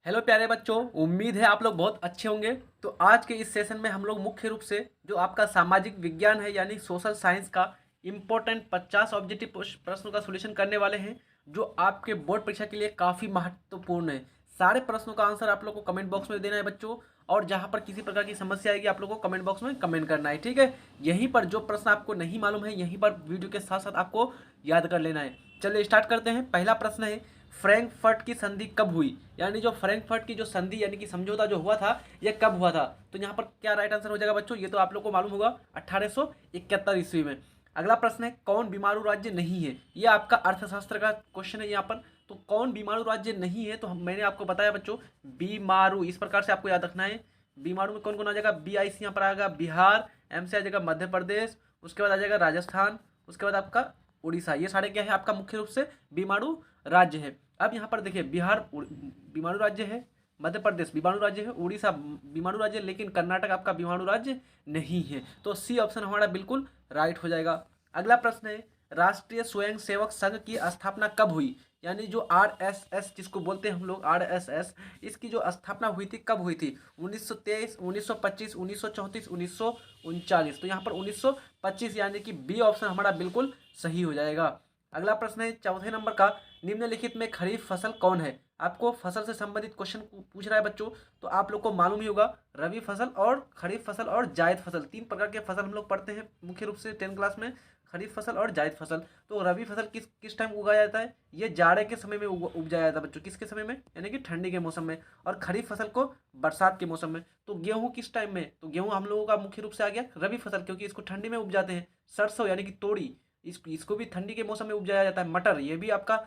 Hello प्यारे बच्चों, उम्मीद है आप लोग बहुत अच्छे होंगे। तो आज के इस सेशन में हम लोग मुख्य रूप से जो आपका सामाजिक विज्ञान है यानी सोशल साइंस का इम्पोर्टेंट 50 ऑब्जेक्टिव प्रश्नों का सॉल्यूशन करने वाले हैं, जो आपके बोर्ड परीक्षा के लिए काफ़ी महत्वपूर्ण है। सारे प्रश्नों का आंसर आप लोग को कमेंट बॉक्स में देना है बच्चों, और जहाँ पर किसी प्रकार की समस्या आएगी आप लोग को कमेंट बॉक्स में कमेंट करना है, ठीक है। यहीं पर जो प्रश्न आपको नहीं मालूम है यहीं पर वीडियो के साथ साथ आपको याद कर लेना है। चलिए स्टार्ट करते हैं। पहला प्रश्न है, फ्रैंकफर्ट की संधि कब हुई? यानी जो फ्रैंकफर्ट की जो संधि यानी कि समझौता जो हुआ था, यह कब हुआ था? तो यहाँ पर क्या राइट आंसर हो जाएगा बच्चों? ये तो आप लोग को मालूम होगा, 1871 ईस्वी में। अगला प्रश्न है, कौन बीमारू राज्य नहीं है? ये आपका अर्थशास्त्र का क्वेश्चन है यहाँ पर। तो कौन बीमारू राज्य नहीं है? तो मैंने आपको बताया बच्चों, बीमारू, इस प्रकार से आपको याद रखना है। बीमारू में कौन कौन आ जाएगा? BIC यहाँ पर आएगा बिहार, M से आ जाएगा मध्य प्रदेश, उसके बाद आ जाएगा राजस्थान, उसके बाद आपका उड़ीसा। ये सारे क्या है? आपका मुख्य रूप से बीमारू राज्य है। अब यहाँ पर देखिए, बिहार बीमाणु राज्य है, मध्य प्रदेश बीमाणु राज्य है, उड़ीसा बीमाणु राज्य है, लेकिन कर्नाटक आपका बीमाणु राज्य नहीं है। तो सी ऑप्शन हमारा बिल्कुल राइट हो जाएगा। अगला प्रश्न है, राष्ट्रीय स्वयंसेवक संघ की स्थापना कब हुई? यानी जो RSS जिसको बोलते हैं हम लोग, RSS, इसकी जो स्थापना हुई थी कब हुई थी? 1923, 1925, 1934, 1939। तो यहाँ पर 1925 यानी कि बी ऑप्शन हमारा बिल्कुल सही हो जाएगा। अगला प्रश्न है चौथे नंबर का, निम्नलिखित में खरीफ फसल कौन है? आपको फसल से संबंधित क्वेश्चन पूछ रहा है बच्चों। तो आप लोग को मालूम ही होगा, रबी फसल और खरीफ फसल और जायद फसल, तीन प्रकार के फसल हम लोग पढ़ते हैं मुख्य रूप से 10 क्लास में, खरीफ फसल और जायद फसल। तो रबी फसल किस किस टाइम उगाया जाता है? ये जाड़े के समय में उपजाया जाता है बच्चों। किसके समय में? यानी कि ठंडी के मौसम में। और खरीफ फसल को बरसात के मौसम में। तो गेहूँ किस टाइम में? तो गेहूँ हम लोगों का मुख्य रूप से आ गया रबी फसल, क्योंकि इसको ठंडी में उपजाते हैं। सरसों यानी कि तोड़ी, इसको भी ठंडी के मौसम में उपजाया जाता है। मटर, ये भी आपका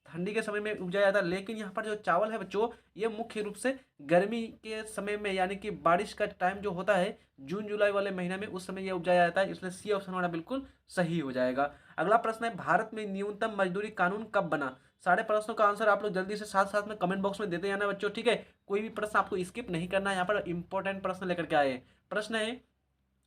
ठंडी के समय में उपजाया जाता है। लेकिन यहाँ पर जो चावल है बच्चों, ये मुख्य रूप से गर्मी के समय में, यानी कि बारिश का टाइम जो होता है जून जुलाई वाले महीने में, उस समय ये उपजाया जाता है। इसलिए सी ऑप्शन हमारा बिल्कुल सही हो जाएगा। अगला प्रश्न है, भारत में न्यूनतम मजदूरी कानून कब बना? सारे प्रश्नों का आंसर आप लोग जल्दी से साथ साथ में कमेंट बॉक्स में देते जाना बच्चों, ठीक है। कोई भी प्रश्न आपको स्किप नहीं करना है, यहाँ पर इंपॉर्टेंट प्रश्न लेकर के आए। प्रश्न है,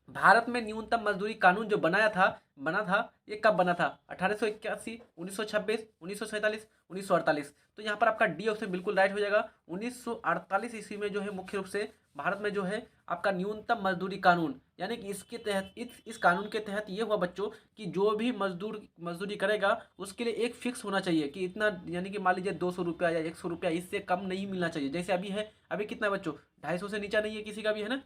भारत में न्यूनतम मजदूरी कानून जो बना था ये कब बना था? 1881, 1926, 1947, 1948। तो यहाँ पर आपका डी ऑप्शन बिल्कुल राइट हो जाएगा। 1948 ईस्वी में जो है मुख्य रूप से भारत में जो है आपका न्यूनतम मजदूरी कानून, यानी कि इसके तहत इस कानून के तहत ये हुआ बच्चों कि जो भी मजदूरी करेगा उसके लिए एक फिक्स होना चाहिए कि इतना, यानी कि मान लीजिए 200 रुपया या 100 रुपया, इससे कम नहीं मिलना चाहिए। जैसे अभी है, अभी कितना बच्चों? 250 से नीचा नहीं है किसी का भी, है ना।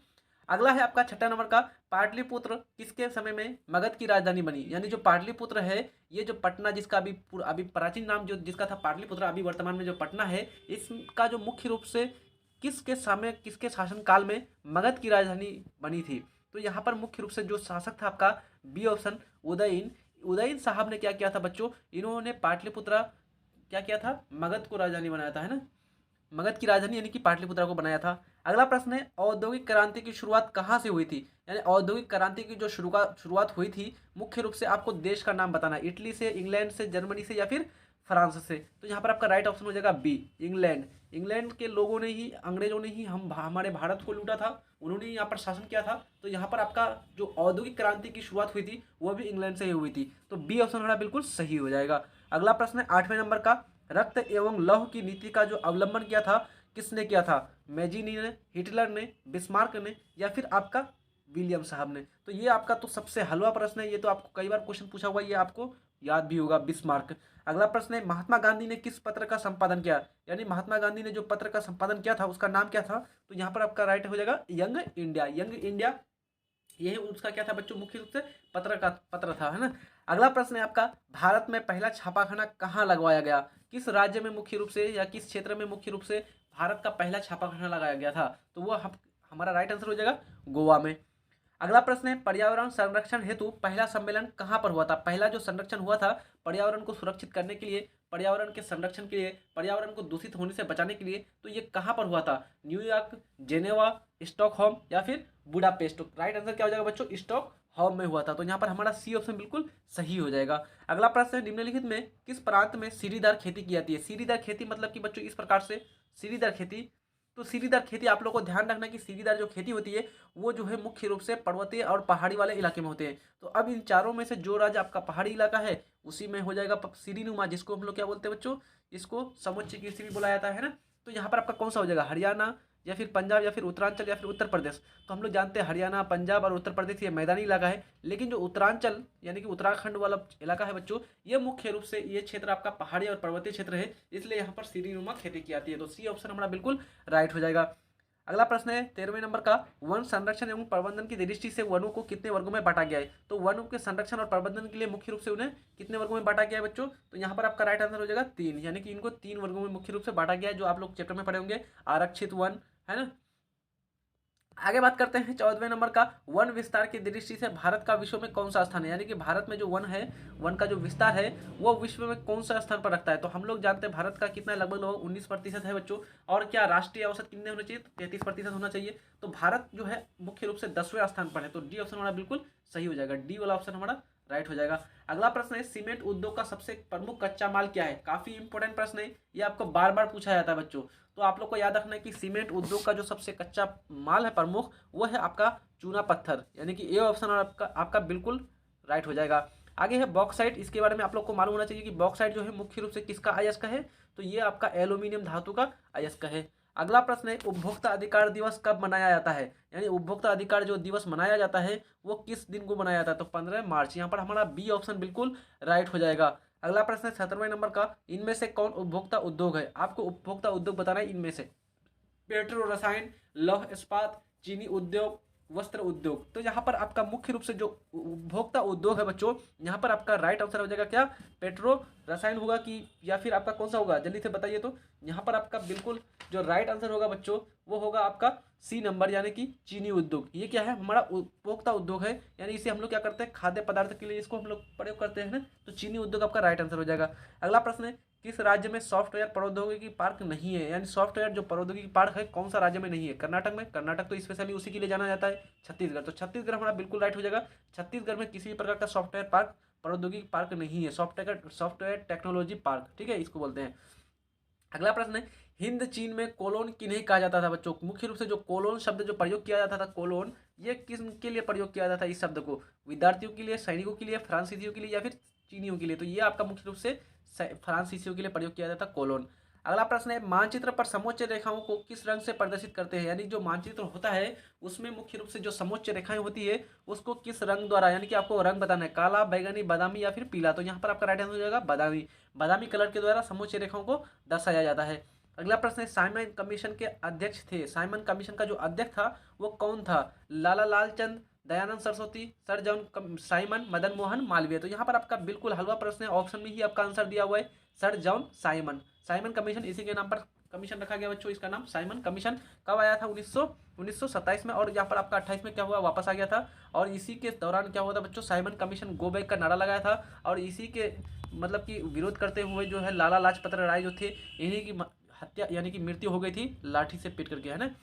अगला है आपका छठा नंबर का, पाटलिपुत्र किसके समय में मगध की राजधानी बनी? यानी जो पाटलिपुत्र है, ये जो पटना, जिसका अभी प्राचीन नाम जो जिसका था पाटलिपुत्र, अभी वर्तमान में जो पटना है, इसका जो मुख्य रूप से किसके समय, किसके शासनकाल में मगध की राजधानी बनी थी? तो यहाँ पर मुख्य रूप से जो शासक था आपका बी ऑप्शन, उदयन। उदयन साहब ने क्या किया था बच्चों? इन्होंने पाटलिपुत्र क्या किया था? मगध को राजधानी बनाया था, है ना। मगध की राजधानी यानी कि पाटलिपुत्रा को बनाया था। अगला प्रश्न है, औद्योगिक क्रांति की शुरुआत कहाँ से हुई थी? यानी औद्योगिक क्रांति की जो शुरुआत हुई थी, मुख्य रूप से आपको देश का नाम बताना है। इटली से, इंग्लैंड से, जर्मनी से, या फिर फ्रांस से। तो यहाँ पर आपका राइट ऑप्शन हो जाएगा बी, इंग्लैंड। इंग्लैंड के लोगों ने ही, अंग्रेजों ने ही हमारे भारत को लूटा था, उन्होंने ही यहाँ पर शासन किया था। तो यहाँ पर आपका जो औद्योगिक क्रांति की शुरुआत हुई थी वो भी इंग्लैंड से ही हुई थी। तो बी ऑप्शन हमारा बिल्कुल सही हो जाएगा। अगला प्रश्न है 8वें नंबर का, रक्त एवं लौह की नीति का जो अवलंबन किया था, किसने किया था? मैजीनी ने, हिटलर ने, बिस्मार्क ने, या फिर आपका विलियम साहब ने? तो ये आपका तो सबसे हलवा प्रश्न है, ये तो आपको कई बार क्वेश्चन पूछा हुआ है, ये आपको याद भी होगा, बिस्मार्क। अगला प्रश्न है, महात्मा गांधी ने किस पत्र का संपादन किया? यानी महात्मा गांधी ने जो पत्र का संपादन किया था उसका नाम क्या था? तो यहाँ पर आपका राइट हो जाएगा यंग इंडिया। यंग इंडिया, यही उसका क्या था बच्चों? मुख्य रूप से पत्र था, है ना। अगला प्रश्न है आपका, भारत में पहला छापाखाना कहाँ लगवाया गया? किस राज्य में मुख्य रूप से, या किस क्षेत्र में मुख्य रूप से भारत का पहला छापाखाना लगाया गया था? तो वो हमारा राइट आंसर हो जाएगा गोवा में। अगला प्रश्न है, पर्यावरण संरक्षण हेतु पहला सम्मेलन कहाँ पर हुआ था? पहला जो संरक्षण हुआ था पर्यावरण को सुरक्षित करने के लिए, पर्यावरण के संरक्षण के लिए, पर्यावरण को दूषित होने से बचाने के लिए, तो ये कहाँ पर हुआ था? न्यूयॉर्क, जेनेवा, स्टॉकहोम, या फिर बुडापेस्ट? तो राइट आंसर क्या हो जाएगा बच्चों? स्टॉकहोम में हुआ था। तो यहाँ पर हमारा सी ऑप्शन बिल्कुल सही हो जाएगा। अगला प्रश्न है, निम्नलिखित में किस प्रांत में सीढ़ीदार खेती की जाती है? सीढ़ीदार खेती मतलब कि बच्चों इस प्रकार से, सीढ़ीदार खेती, तो सीढ़ीदार खेती आप लोग को ध्यान रखना कि सीढ़ीदार जो खेती होती है वो जो है मुख्य रूप से पर्वतीय और पहाड़ी वाले इलाके में होते हैं। तो अब इन चारों में से जो राज्य आपका पहाड़ी इलाका है उसी में हो जाएगा सीढ़ीनुमा, जिसको हम लोग क्या बोलते हैं बच्चों? इसको समुच्च कृषि भी बोला जाता है ना। तो यहाँ पर आपका कौन सा हो जाएगा, हरियाणा या फिर पंजाब या फिर उत्तरांचल या फिर उत्तर प्रदेश। तो हम लोग जानते हैं हरियाणा, पंजाब और उत्तर प्रदेश ये मैदानी इलाका है, लेकिन जो उत्तरांचल यानी कि उत्तराखंड वाला इलाका है बच्चों, ये मुख्य रूप से ये क्षेत्र आपका पहाड़ी और पर्वतीय क्षेत्र है, इसलिए यहाँ पर सीढ़ीनुमा खेती की जाती है। तो सी ऑप्शन हमारा बिल्कुल राइट हो जाएगा। अगला प्रश्न है 13वें नंबर का, वन संरक्षण एवं प्रबंधन की दृष्टि से वनों को कितने वर्गों में बांटा गया है। तो वनों के संरक्षण और प्रबंधन के लिए मुख्य रूप से उन्हें कितने वर्गों में बांटा गया है बच्चों। तो यहाँ पर आपका राइट आंसर हो जाएगा 3, यानी कि इनको 3 वर्गों में मुख्य रूप से बांटा गया है, जो आप लोग चैप्टर में पढ़े होंगे, आरक्षित वन, है ना। आगे बात करते हैं 14वें नंबर का, वन विस्तार की दृष्टि से भारत का विश्व में कौन सा स्थान है, यानी कि भारत में जो वन है, वन का जो विस्तार है वो विश्व में कौन सा स्थान पर रखता है। तो हम लोग जानते हैं भारत का कितना लगभग 19% है बच्चों, और क्या राष्ट्रीय औसत कितने होना चाहिए, 33% होना चाहिए। तो भारत जो है मुख्य रूप से 10वें स्थान पर है, तो डी ऑप्शन हमारा बिल्कुल सही हो जाएगा, डी वाला ऑप्शन हमारा राइट हो जाएगा। अगला प्रश्न है, सीमेंट उद्योग का सबसे प्रमुख कच्चा माल क्या है। काफी इंपॉर्टेंट प्रश्न है, ये आपको बार बार पूछा जाता है बच्चों। तो आप लोग को याद रखना है कि सीमेंट उद्योग का जो सबसे कच्चा माल है प्रमुख, वो है आपका चूना पत्थर, यानी कि ए ऑप्शन आपका बिल्कुल राइट हो जाएगा। आगे है बॉक्साइट, इसके बारे में आप लोग को मालूम होना चाहिए कि बॉक्साइट जो है मुख्य रूप से किसका अयस्क है। तो ये आपका एल्यूमिनियम धातु का अयस्क है। अगला प्रश्न है, उपभोक्ता अधिकार दिवस कब मनाया जाता है, यानी उपभोक्ता अधिकार जो दिवस मनाया जाता है वो किस दिन को मनाया जाता है। तो 15 मार्च, यहाँ पर हमारा बी ऑप्शन बिल्कुल राइट हो जाएगा। अगला प्रश्न है 17वें नंबर का, इनमें से कौन उपभोक्ता उद्योग है। आपको उपभोक्ता उद्योग बताना है इनमें से, पेट्रो रसायन, लौह इस्पात, चीनी उद्योग, वस्त्र उद्योग। तो यहाँ पर आपका मुख्य रूप से जो उपभोक्ता उद्योग है बच्चों, यहाँ पर आपका राइट आंसर हो जाएगा क्या, पेट्रो रसायन होगा कि या फिर आपका कौन सा होगा, जल्दी से बताइए। तो यहाँ पर आपका बिल्कुल जो राइट आंसर होगा बच्चों वो होगा आपका सी नंबर, यानी कि चीनी उद्योग। ये क्या है, हमारा उपभोक्ता उद्योग है, यानी इसे हम लोग क्या करते हैं, खाद्य पदार्थ के लिए इसको हम लोग प्रयोग करते हैं ना। तो चीनी उद्योग आपका राइट आंसर हो जाएगा। अगला प्रश्न है, किस राज्य में सॉफ्टवेयर प्रौद्योगिकी पार्क नहीं है, यानी सॉफ्टवेयर जो प्रौद्योगिकी पार्क है कौन सा राज्य में नहीं है। कर्नाटक में, कर्नाटक तो स्पेशली उसी के लिए जाना जाता है। छत्तीसगढ़, तो छत्तीसगढ़ हमारा बिल्कुल राइट हो जाएगा। छत्तीसगढ़ में किसी भी प्रकार का सॉफ्टवेयर पार्क प्रौद्योगिकी पार्क नहीं है, सॉफ्टवेयर टेक्नोलॉजी पार्क, ठीक है, इसको बोलते हैं। अगला प्रश्न है, हिंद चीन में कोलोन किन्हें कहा जाता था बच्चों। मुख्य रूप से जो कोलोन शब्द जो प्रयोग किया जाता था, कोलोन, ये किसके लिए प्रयोग किया जाता था इस शब्द को, विद्यार्थियों के लिए, सैनिकों के लिए, फ्रांसीसियों के लिए या फिर चीनियों के लिए। तो ये आपका मुख्य रूप से फ्रांसीसियों के लिए प्रयोग किया जाता कोलोन। अगला प्रश्न है, मानचित्र पर समोच्च रेखाओं को किस रंग से प्रदर्शित करते हैं, यानी जो मानचित्र होता है उसमें मुख्य रूप से जो समोच्च रेखाएं होती है उसको किस रंग द्वारा, यानी कि आपको रंग बताना है, काला, बैगनी, बादामी या फिर पीला। तो यहाँ पर आपका राइट आंसर हो जाएगा बादामी, बादामी कलर के द्वारा समोच्च रेखाओं को दर्शाया जाता है। अगला प्रश्न है, साइमन कमीशन के अध्यक्ष थे, साइमन कमीशन का जो अध्यक्ष था वो कौन था, Lala Lalchand, Dayanand Saraswati, sir John Simon, Madan Mohan Malaviya. तो यहाँ पर आपका बिल्कुल हलवा प्रश्न है, ऑप्शन में ही आपका आंसर दिया हुआ है, sir John Simon. Simon commission इसी के नाम पर कमीशन रखा गया बच्चों, इसका नाम साइमन कमीशन। कब आया था, 1927 में, और यहाँ पर आपका 28 में क्या हुआ, वापस आ गया था। और इसी के दौरान क्या हुआ था बच्चों, साइमन कमीशन गो बैक का नारा लगाया था, और इसी के मतलब कि विरोध करते हुए जो है लाला लाजपत राय जो थे, इन्हीं की हत्या यानी कि मृत्यु हो गई थी लाठी से पीट करके, है ना।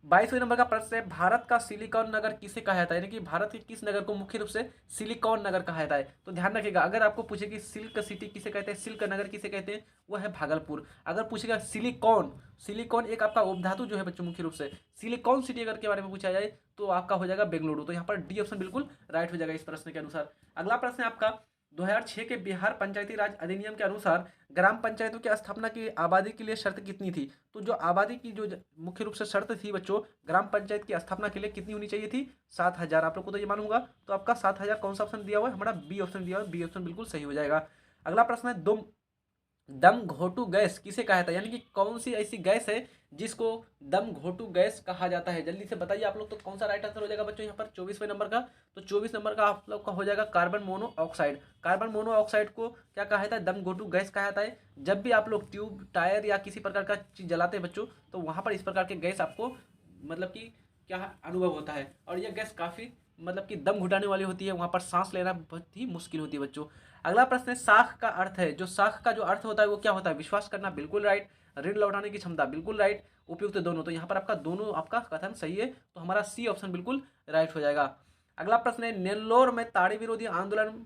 22वें नंबर का प्रश्न है, भारत का सिलिकॉन नगर किसे कहा जाता है, यानी कि भारत के किस नगर को मुख्य रूप से सिलिकॉन नगर कहा जाता है। तो ध्यान रखिएगा, अगर आपको पूछे कि सिल्क सिटी किसे कहते हैं, सिल्क नगर किसे कहते हैं, वो है भागलपुर। अगर पूछेगा सिलिकॉन, सिलिकॉन एक आपका उपधातु जो है बच्चों, मुख्य रूप से सिलिकॉन सिटी अगर के बारे में पूछा जाए तो आपका हो जाएगा बेंगलुरु। तो यहाँ पर डी ऑप्शन बिल्कुल राइट हो जाएगा इस प्रश्न के अनुसार। अगला प्रश्न है आपका, 2006 के बिहार पंचायती राज अधिनियम के अनुसार ग्राम पंचायतों की स्थापना की आबादी के लिए शर्त कितनी थी। तो जो आबादी की जो मुख्य रूप से शर्त थी बच्चों, ग्राम पंचायत की स्थापना के लिए कितनी होनी चाहिए थी, 7000। आप लोग को तो ये मालूम होगा। तो आपका 7000 कौन सा ऑप्शन दिया हुआ है, हमारा बी ऑप्शन दिया हुआ है, बी ऑप्शन बिल्कुल सही हो जाएगा। अगला प्रश्न है, दम घोटू गैस किसे कहा जाता है, यानी कि कौन सी ऐसी गैस है जिसको दम घोटू गैस कहा जाता है। जल्दी से बताइए आप लोग, तो कौन सा राइट आंसर हो जाएगा बच्चों यहाँ पर 24वें नंबर का। तो 24 नंबर का आप लोग का हो जाएगा कार्बन मोनोऑक्साइड। कार्बन मोनोऑक्साइड को क्या कहा जाता है, दम घोटू गैस कहा जाता है। जब भी आप लोग ट्यूब, टायर या किसी प्रकार का चीज जलाते हैं बच्चों, तो वहाँ पर इस प्रकार के गैस आपको मतलब कि क्या अनुभव होता है, और यह गैस काफ़ी मतलब कि दम घुटाने वाली होती है, वहाँ पर सांस लेना बहुत ही मुश्किल होती है बच्चों। अगला प्रश्न है, साख का अर्थ है, जो साख का जो अर्थ होता है वो क्या होता है, विश्वास करना, बिल्कुल राइट। ऋण लौटाने की क्षमता, बिल्कुल राइट। उपयुक्त दोनों, तो यहाँ पर आपका दोनों आपका कथन सही है, तो हमारा सी ऑप्शन बिल्कुल राइट हो जाएगा। अगला प्रश्न है, नेल्लोर में ताड़ी विरोधी आंदोलन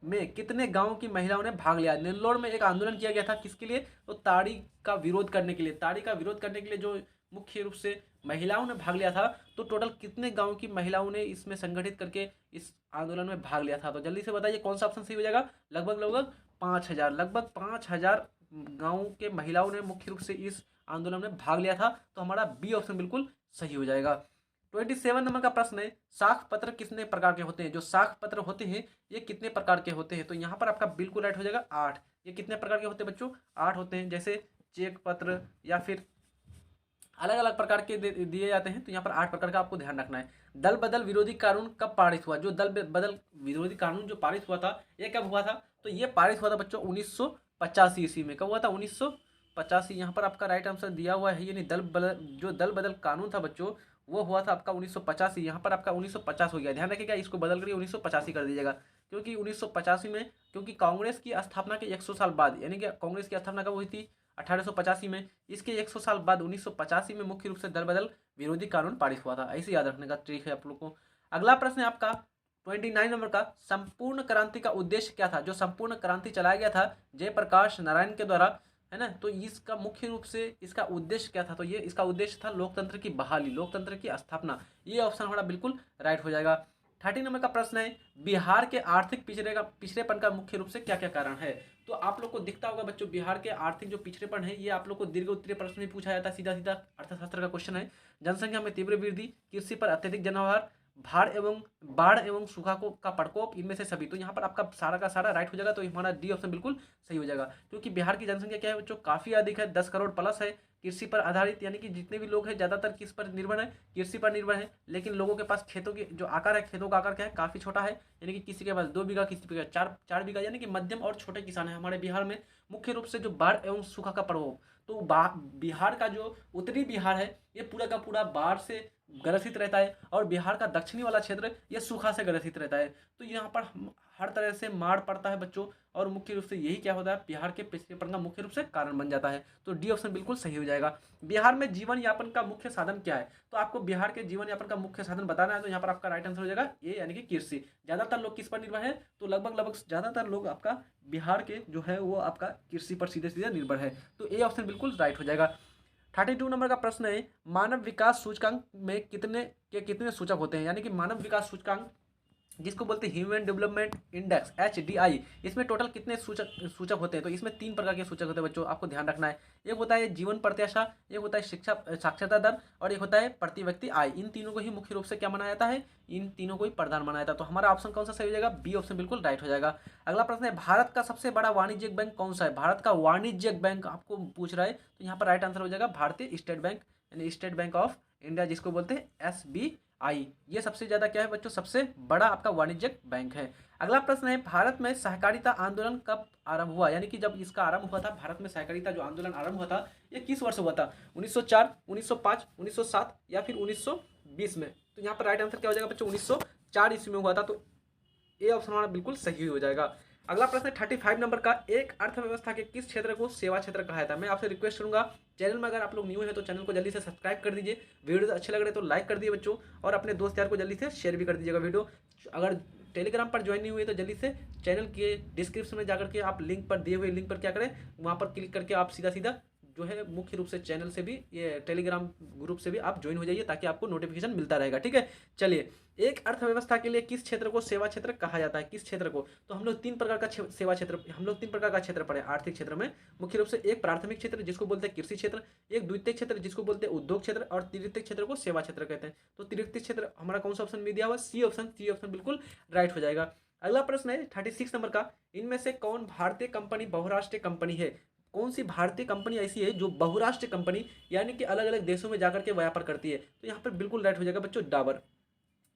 में कितने गांव की महिलाओं ने भाग लिया। नेल्लोर में एक आंदोलन किया गया था, किसके लिए, तो ताड़ी का विरोध करने के लिए। ताड़ी का विरोध करने के लिए जो मुख्य रूप से महिलाओं ने भाग लिया था, तो टोटल कितने गांव की महिलाओं ने इसमें संगठित करके इस आंदोलन में भाग लिया था। तो जल्दी से बताइए कौन सा ऑप्शन सही हो जाएगा। लगभग 5000, लगभग 5000 गाँव के महिलाओं ने मुख्य रूप से इस आंदोलन में भाग लिया था। तो हमारा बी ऑप्शन बिल्कुल सही हो जाएगा। 27 नंबर का प्रश्न है, साख पत्र कितने प्रकार के होते हैं? जो साख पत्र होते हैं ये कितने प्रकार के होते हैं? तो यहाँ पर आपका बिल्कुल राइट हो जाएगा 8। ये कितने प्रकार के होते हैं बच्चों? 8 होते हैं। जैसे चेक पत्र या फिर अलग अलग प्रकार के दिए जाते हैं। तो यहाँ पर 8 प्रकार का आपको ध्यान रखना है। दल बदल विरोधी कानून कब पारित हुआ? जो दल बदल विरोधी कानून जो पारित हुआ था ये कब हुआ था? तो ये पारित हुआ था बच्चों 1985 ईस्वी में। कब हुआ था? 1985। यहाँ पर आपका राइट आंसर दिया हुआ है, यानी दल बदल कानून था बच्चों वो हुआ था आपका 1985। यहाँ पर आपका 1950 हो गया। ध्यान रखिएगा, इसको बदल कर 1985 कर दीजिएगा, क्योंकि 1985 में, क्योंकि कांग्रेस की स्थापना के 100 साल बाद, यानी कि कांग्रेस की स्थापना कब हुई थी? 1885 में। इसके 100 साल बाद 1985 में मुख्य रूप से दल बदल विरोधी कानून पारित हुआ था। ऐसे याद रखने का ट्रिक है आप लोग को। अगला प्रश्न है आपका 29 नंबर का, संपूर्ण क्रांति का उद्देश्य क्या था? जो संपूर्ण क्रांति चलाया गया था जयप्रकाश नारायण के द्वारा, है ना, तो इसका मुख्य रूप से इसका उद्देश्य क्या था? तो ये इसका उद्देश्य था लोकतंत्र की बहाली, लोकतंत्र की स्थापना। ये ऑप्शन हमारा बिल्कुल राइट हो जाएगा। 30 नंबर का प्रश्न है, बिहार के आर्थिक पिछड़ेपन का मुख्य रूप से क्या क्या कारण है? तो आप लोग को दिखता होगा बच्चों, बिहार के आर्थिक जो पिछड़ेपन है ये आप लोग को दीर्घ उत्तरीय प्रश्न में पूछा जाता है। सीधा सीधा अर्थशास्त्र का क्वेश्चन है। जनसंख्या में तीव्र वृद्धि, कृषि पर अत्यधिक जनभार, बाढ़ एवं सूखा का प्रकोप, इनमें से सभी। तो यहाँ पर आपका सारा का सारा राइट हो जाएगा। तो हमारा डी ऑप्शन बिल्कुल सही हो जाएगा, क्योंकि बिहार की जनसंख्या क्या है बच्चों? काफी अधिक है, 10 करोड़ प्लस है। कृषि पर आधारित, यानी कि जितने भी लोग हैं ज्यादातर किस पर निर्भर है? कृषि पर निर्भर है। लेकिन लोगों के पास खेतों की जो आकार है, खेतों का आकार क्या है? काफी छोटा है। यानी कि किसी के पास 2 बीघा, किसी के पास 4 बीघा, यानी कि मध्यम और छोटे किसान है हमारे बिहार में। मुख्य रूप से जो बाढ़ एवं सूखा का प्रभाव, तो बिहार का जो उत्तरी बिहार है ये पूरा का पूरा बाढ़ से ग्रसित रहता है, और बिहार का दक्षिणी वाला क्षेत्र ये सूखा से ग्रसित रहता है। तो यहाँ पर हर तरह से मार पड़ता है बच्चों, और मुख्य रूप से यही क्या होता है? बिहार के पिछड़ेपन का मुख्य रूप से कारण बन जाता है। तो डी ऑप्शन बिल्कुल सही हो जाएगा। बिहार में जीवन यापन का मुख्य साधन क्या है? तो आपको बिहार के जीवन यापन का मुख्य साधन बताना है। तो यहाँ पर आपका राइट आंसर हो जाएगा ये, यानी कि कृषि। ज्यादातर लोग किस पर निर्भर है? तो लगभग ज्यादातर लोग आपका बिहार के जो है वो आपका कृषि पर सीधे सीधे निर्भर है। तो ए ऑप्शन बिल्कुल राइट हो जाएगा। 32 नंबर का प्रश्न है, मानव विकास सूचकांक में कितने सूचक होते हैं? यानी कि मानव विकास सूचकांक जिसको बोलते हैं ह्यूमन डेवलपमेंट इंडेक्स, HDI, इसमें टोटल कितने सूचक होते हैं? तो इसमें 3 प्रकार के सूचक होते हैं बच्चों, आपको ध्यान रखना है। एक होता है जीवन प्रत्याशा, एक होता है शिक्षा साक्षरता दर, और एक होता है प्रति व्यक्ति आय। इन तीनों को ही मुख्य रूप से क्या माना जाता है? इन तीनों को ही प्रधान माना जाता है। तो हमारा ऑप्शन कौन सा सही हो जाएगा? बी ऑप्शन बिल्कुल राइट हो जाएगा। अगला प्रश्न है, भारत का सबसे बड़ा वाणिज्यिक बैंक कौन सा है? भारत का वाणिज्यिक बैंक आपको पूछ रहा है, तो यहाँ पर राइट आंसर हो जाएगा भारतीय स्टेट बैंक, यानी स्टेट बैंक ऑफ इंडिया, जिसको बोलते हैं SBI। ये सबसे ज्यादा क्या है बच्चों? सबसे बड़ा आपका वाणिज्यिक बैंक है। अगला प्रश्न है, भारत में सहकारिता आंदोलन कब आरंभ हुआ? यानी कि जब इसका आरंभ हुआ था, भारत में सहकारिता जो आंदोलन आरंभ हुआ था ये किस वर्ष हुआ था? 1904, 1905, 1907 या फिर 1920 में? तो यहाँ पर राइट आंसर क्या हो जाएगा बच्चों? 1904 ईस्वी में हुआ था। तो ए ऑप्शन हमारा बिल्कुल सही हो जाएगा। अगला प्रश्न है 35 नंबर का, एक अर्थव्यवस्था के किस क्षेत्र को सेवा क्षेत्र कहा जाता है? मैं आपसे रिक्वेस्ट करूंगा, चैनल में अगर आप लोग न्यू है तो चैनल को जल्दी से सब्सक्राइब कर दीजिए, वीडियो अच्छे लग रहे तो लाइक कर दिए बच्चों, और अपने दोस्त यार को जल्दी से शेयर भी कर दीजिएगा वीडियो। अगर टेलीग्राम पर ज्वाइन नहीं हुए तो जल्दी से चैनल के डिस्क्रिप्शन में जाकर के आप लिंक पर दिए हुए लिंक पर क्या करें, वहाँ पर क्लिक करके आप सीधा सीधा जो है मुख्य रूप से चैनल से भी, ये टेलीग्राम ग्रुप से भी आप ज्वाइन हो जाइए, ताकि आपको नोटिफिकेशन मिलता रहेगा। ठीक है, चलिए, एक अर्थव्यवस्था के लिए किस क्षेत्र को सेवा क्षेत्र कहा जाता है? किस क्षेत्र को? तो हम लोग 3 प्रकार का सेवा क्षेत्र, हम लोग 3 प्रकार का क्षेत्र पढ़े आर्थिक क्षेत्र में। मुख्य रूप से एक प्राथमिक क्षेत्र जिसको बोलते हैं कृषि क्षेत्र, एक द्वितीय क्षेत्र जिसको बोलते हैं उद्योग क्षेत्र, और तृतीय क्षेत्र को सेवा क्षेत्र कहते हैं। तो तृतीय क्षेत्र हमारा कौन सा ऑप्शन में दिया हुआ? सी ऑप्शन बिल्कुल राइट हो जाएगा। अगला प्रश्न है 36 नंबर का, इनमें से कौन भारतीय कंपनी बहुराष्ट्रीय कंपनी है? कौन सी भारतीय कंपनी ऐसी है जो बहुराष्ट्रीय कंपनी, यानी कि अलग अलग देशों में जाकर के व्यापार करती है? तो यहाँ पर बिल्कुल राइट हो जाएगा बच्चों डाबर।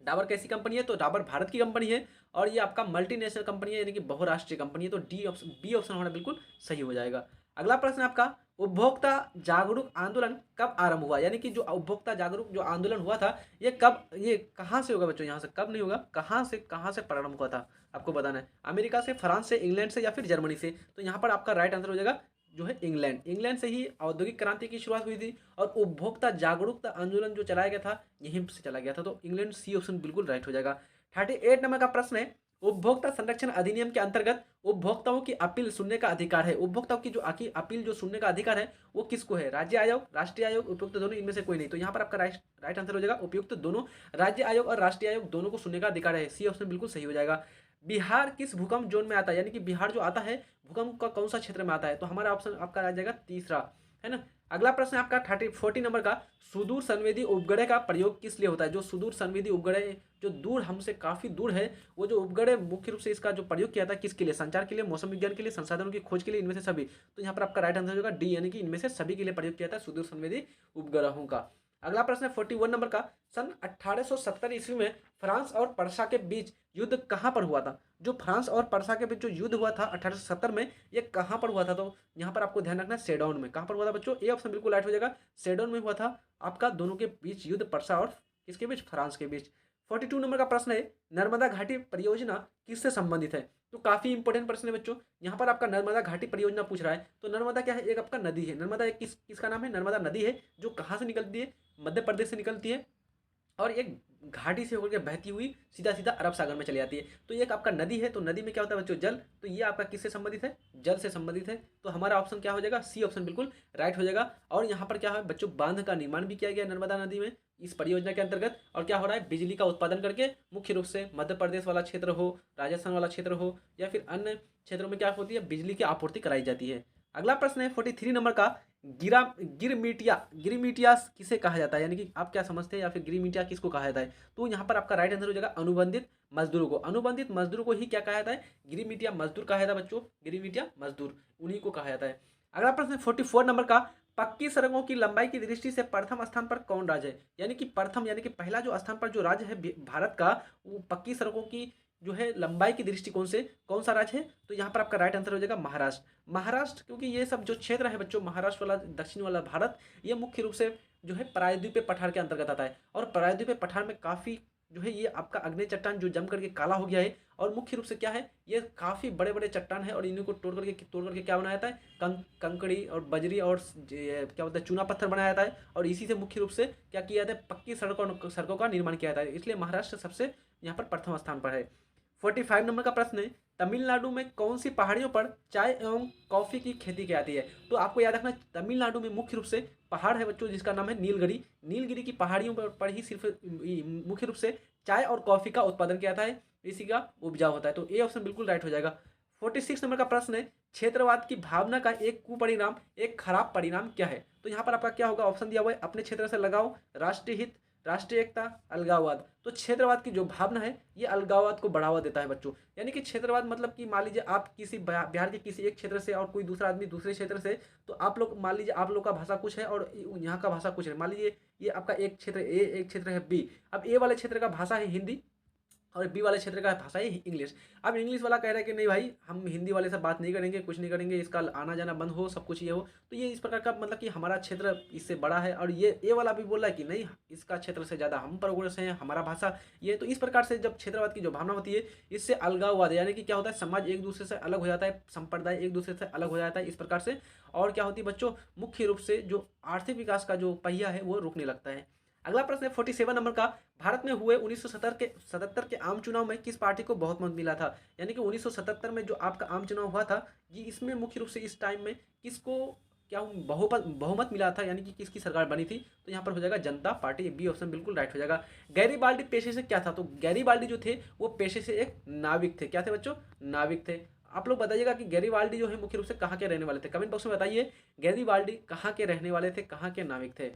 डाबर कैसी कंपनी है? तो डाबर भारत की कंपनी है, और ये आपका मल्टीनेशनल कंपनी है, यानी कि बहुराष्ट्रीय कंपनी है। तो बी ऑप्शन हमारा बिल्कुल सही हो जाएगा। अगला प्रश्न आपका, उपभोक्ता जागरूक आंदोलन कब आरंभ हुआ? यानी कि जो उपभोक्ता जागरूक जो आंदोलन हुआ था ये कब, ये कहाँ से होगा बच्चों? यहाँ से कब नहीं होगा, कहाँ से प्रारंभ हुआ था आपको बताना है। अमेरिका से, फ्रांस से, इंग्लैंड से या फिर जर्मनी से? तो यहाँ पर आपका राइट आंसर हो जाएगा जो है इंग्लैंड से ही औद्योगिक क्रांति की शुरुआत हुई थी, और उपभोक्ता जागरूकता आंदोलन जो चलाया गया था यहीं से चला गया था। तो इंग्लैंड, सी ऑप्शन बिल्कुल राइट हो जाएगा। 38 नंबर का प्रश्न है, उपभोक्ता संरक्षण अधिनियम के अंतर्गत उपभोक्ताओं की अपील सुनने का अधिकार है। उपभोक्ताओं की जो अपील जो सुनने का अधिकार है वो किसको है? राज्य आयोग, राष्ट्रीय आयोग, उपयुक्त दोनों, इनमें से कोई नहीं। तो यहाँ पर आपका राइट आंसर हो जाएगा उपयुक्त दोनों। राज्य आयोग और राष्ट्रीय आयोग दोनों को सुनने का अधिकार है। सी ऑप्शन बिल्कुल सही हो जाएगा। बिहार किस भूकंप जोन में आता है? यानी कि बिहार जो आता है भूकंप का कौन सा क्षेत्र में आता है? तो हमारा ऑप्शन आपका आ जाएगा तीसरा, है ना, अगला प्रश्न है आपका 40 नंबर का, सुदूर संवेदी उपग्रह का प्रयोग किस लिए होता है? जो सुदूर संवेदी उपग्रह जो दूर हमसे काफ़ी दूर है, वो जो उपग्रह मुख्य रूप से इसका जो प्रयोग किया था किसके लिए? संचार के लिए, मौसम विज्ञान के लिए, संसाधनों की खोज के लिए, इनमें से सभी। तो यहाँ पर आपका राइट आंसर होगा डी, यानी कि इनमें से सभी के लिए प्रयोग किया था सुदूर संवेदी उपग्रहों का। अगला प्रश्न है 41 नंबर का, सन 1870 ईस्वी में फ्रांस और पर्सा के बीच युद्ध कहाँ पर हुआ था? जो फ्रांस और पर्सा के बीच जो युद्ध हुआ था 1870 में, ये कहाँ पर हुआ था? तो यहाँ पर आपको ध्यान रखना है सेडोन में। कहाँ पर हुआ था बच्चों? ए ऑप्शन बिल्कुल राइट हो जाएगा, सेडोन में हुआ था आपका दोनों के बीच युद्ध, पर्सा और किसके बीच? फ्रांस के बीच। 42 नंबर का प्रश्न है, नर्मदा घाटी परियोजना किससे संबंधित है? तो काफी इंपॉर्टेंट प्रश्न है बच्चों। यहाँ पर आपका नर्मदा घाटी परियोजना पूछ रहा है। तो नर्मदा क्या है? एक आपका नदी है। नर्मदा एक किसका नाम है? नर्मदा नदी है, जो कहाँ से निकलती है? मध्य प्रदेश से निकलती है और एक घाटी से होकर के बहती हुई सीधा सीधा अरब सागर में चली जाती है। तो ये एक आपका नदी है, तो नदी में क्या होता है बच्चों? जल। तो ये आपका किससे संबंधित है? जल से संबंधित है। तो हमारा ऑप्शन क्या हो जाएगा? सी ऑप्शन बिल्कुल राइट हो जाएगा। और यहाँ पर क्या है बच्चों? बांध का निर्माण भी किया गया नर्मदा नदी में इस परियोजना के अंतर्गत। और क्या हो रहा है? बिजली का उत्पादन करके मुख्य रूप से मध्य प्रदेश वाला क्षेत्र हो, राजस्थान वाला क्षेत्र हो, या फिर अन्य क्षेत्रों में क्या होती है? बिजली की आपूर्ति कराई जाती है। अगला प्रश्न है 43 नंबर का, गिरमिटिया किसे कहा जाता है? यानी कि आप क्या समझते हैं, या फिर गिरमिटिया किसको कहा जाता है? तो यहाँ पर आपका राइट आंसर हो जाएगा अनुबंधित मजदूरों को। अनुबंधित मजदूरों को ही क्या कहा जाता है? गिरमिटिया मजदूर कहा जाता है बच्चों। गिरमिटिया मजदूर उन्हीं को कहा जाता है। अगला प्रश्न 44 नंबर का, पक्की सड़कों की लंबाई की दृष्टि से प्रथम स्थान पर कौन राज्य है? यानी कि प्रथम, यानी कि पहला जो स्थान पर जो राज्य है भारत का, वो पक्की सड़कों की जो है लंबाई की दृष्टिकोण से कौन सा राज्य है? तो यहाँ पर आपका राइट आंसर हो जाएगा महाराष्ट्र। महाराष्ट्र, क्योंकि ये सब जो क्षेत्र है बच्चों, महाराष्ट्र वाला, दक्षिण वाला भारत, ये मुख्य रूप से जो है प्रायद्वीपीय पठार के अंतर्गत आता है। और प्रायद्वीपीय पठार में काफ़ी जो है ये आपका अग्नि चट्टान जो जम करके काला हो गया है। और मुख्य रूप से क्या है? ये काफ़ी बड़े बड़े चट्टान है, और इन्हीं को तोड़ करके क्या बनाया जाता है? कंकड़ी और बजरी और क्या बोलते हैं, चूना पत्थर बनाया जाता है। और इसी से मुख्य रूप से क्या किया जाता है? पक्की सड़कों का निर्माण किया जाता है। इसलिए महाराष्ट्र सबसे यहाँ पर प्रथम स्थान पर है। 45 नंबर का प्रश्न है, तमिलनाडु में कौन सी पहाड़ियों पर चाय एवं कॉफ़ी की खेती की जाती है? तो आपको याद रखना, तमिलनाडु में मुख्य रूप से पहाड़ है बच्चों, जिसका नाम है नीलगिरी। नीलगिरी की पहाड़ियों पर ही सिर्फ मुख्य रूप से चाय और कॉफ़ी का उत्पादन किया जाता है, इसी का उपजाऊ होता है। तो ए ऑप्शन बिल्कुल राइट हो जाएगा। 46 नंबर का प्रश्न है, क्षेत्रवाद की भावना का एक कुपरिणाम, एक खराब परिणाम क्या है? तो यहाँ पर आपका क्या होगा? ऑप्शन दिया हुआ है, अपने क्षेत्र से लगाओ, राष्ट्रीय हित, राष्ट्रीय एकता, अलगाववाद। तो क्षेत्रवाद की जो भावना है, ये अलगाववाद को बढ़ावा देता है बच्चों। यानी कि क्षेत्रवाद मतलब कि मान लीजिए आप किसी बिहार के किसी एक क्षेत्र से और कोई दूसरा आदमी दूसरे क्षेत्र से, तो आप लोग मान लीजिए आप लोग का भाषा कुछ है और यहाँ का भाषा कुछ है। मान लीजिए ये आपका एक क्षेत्र ए, एक क्षेत्र है बी। अब ए वाले क्षेत्र का भाषा है हिंदी और बी वाले क्षेत्र का भाषा है इंग्लिश। अब इंग्लिश वाला कह रहा है कि नहीं भाई, हम हिंदी वाले से बात नहीं करेंगे, कुछ नहीं करेंगे, इसका आना जाना बंद हो, सब कुछ ये हो। तो ये इस प्रकार का मतलब कि हमारा क्षेत्र इससे बड़ा है। और ये वाला भी बोल रहा है कि नहीं, इसका क्षेत्र से ज़्यादा हम प्रोग्रेस हैं, हमारा भाषा ये। तो इस प्रकार से जब क्षेत्रवाद की जो भावना होती है, इससे अलगाववाद, यानी कि क्या होता है? समाज एक दूसरे से अलग हो जाता है, संप्रदाय एक दूसरे से अलग हो जाता है इस प्रकार से। और क्या होती है बच्चों? मुख्य रूप से जो आर्थिक विकास का जो पहिया है वो रुकने लगता है। अगला प्रश्न है 47 नंबर का, भारत में हुए 1977 के आम चुनाव में किस पार्टी को बहुत मत मिला था? यानी कि 1977 में जो आपका आम चुनाव हुआ था, ये इसमें मुख्य रूप से इस टाइम में किसको क्या बहुमत मिला था, यानी कि किसकी सरकार बनी थी? तो यहाँ पर हो जाएगा जनता पार्टी। बी ऑप्शन बिल्कुल राइट हो जाएगा। गैरीबाल्डी पेशे से क्या था? तो गैरीबाल्डी जो थे वो पेशे से एक नाविक थे। क्या थे बच्चों? नाविक थे। आप लोग बताइएगा कि गैरीबाल्डी जो है मुख्य रूप से कहाँ के रहने वाले थे? कमेंट बॉक्स में बताइए, गैरीबाल्डी कहाँ के रहने वाले थे, कहाँ के नाविक थे?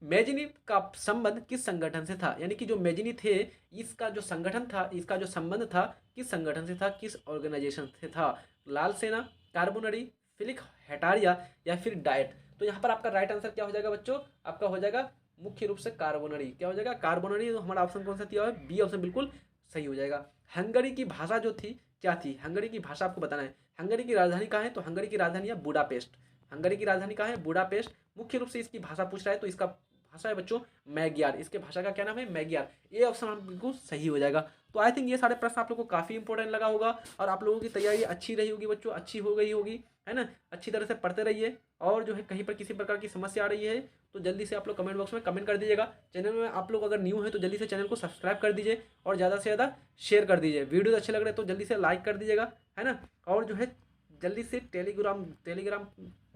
मैजिनी का संबंध किस संगठन से था? यानी कि जो मैजिनी थे, इसका जो संगठन था, इसका जो संबंध था, किस संगठन से था, किस ऑर्गेनाइजेशन से था? लाल सेना, कार्बोनरी, फिलिक हटारिया, या फिर डाइट? तो यहाँ पर आपका राइट आंसर क्या हो जाएगा बच्चों? आपका हो जाएगा मुख्य रूप से कार्बोनरी। क्या हो जाएगा? कार्बोनरी। तो हमारा ऑप्शन कौन सा दिया हुआ है? बी ऑप्शन बिल्कुल सही हो जाएगा। हंगरी की भाषा जो थी क्या थी? हंगरी की भाषा आपको बताना है। हंगरी की राजधानी कहाँ है? तो हंगरी की राजधानी है बुडापेस्ट। हंगरी की राजधानी कहाँ है? बुडापेस्ट। मुख्य रूप से इसकी भाषा पूछ रहा है, तो इसका भाषा है बच्चों मैग्यार। इसके भाषा का क्या नाम है? मैग्यार। ये ऑप्शन हम बिल्कुल सही हो जाएगा। तो आई थिंक ये सारे प्रश्न आप लोगों को काफ़ी इंपॉर्टेंट लगा होगा, और आप लोगों की तैयारी अच्छी रही होगी बच्चों, अच्छी हो गई होगी, है ना? अच्छी तरह से पढ़ते रहिए। और जो है कहीं पर किसी प्रकार की समस्या आ रही है तो जल्दी से आप लोग कमेंट बॉक्स में कमेंट कर दीजिएगा। चैनल में आप लोग अगर न्यू है तो जल्दी से चैनल को सब्सक्राइब कर दीजिए, और ज़्यादा से ज़्यादा शेयर कर दीजिए। वीडियो अच्छे लग रहे हैं तो जल्दी से लाइक कर दीजिएगा, है ना? और जो है जल्दी से टेलीग्राम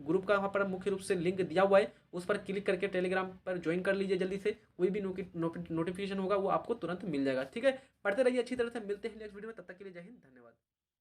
ग्रुप का वहाँ पर मुख्य रूप से लिंक दिया हुआ है, उस पर क्लिक करके टेलीग्राम पर ज्वाइन कर लीजिए जल्दी से। कोई भी नोटिफिकेशन होगा वो आपको तुरंत मिल जाएगा। ठीक है, पढ़ते रहिए अच्छी तरह से। मिलते हैं नेक्स्ट वीडियो में, तब तक के लिए जय हिंद, धन्यवाद।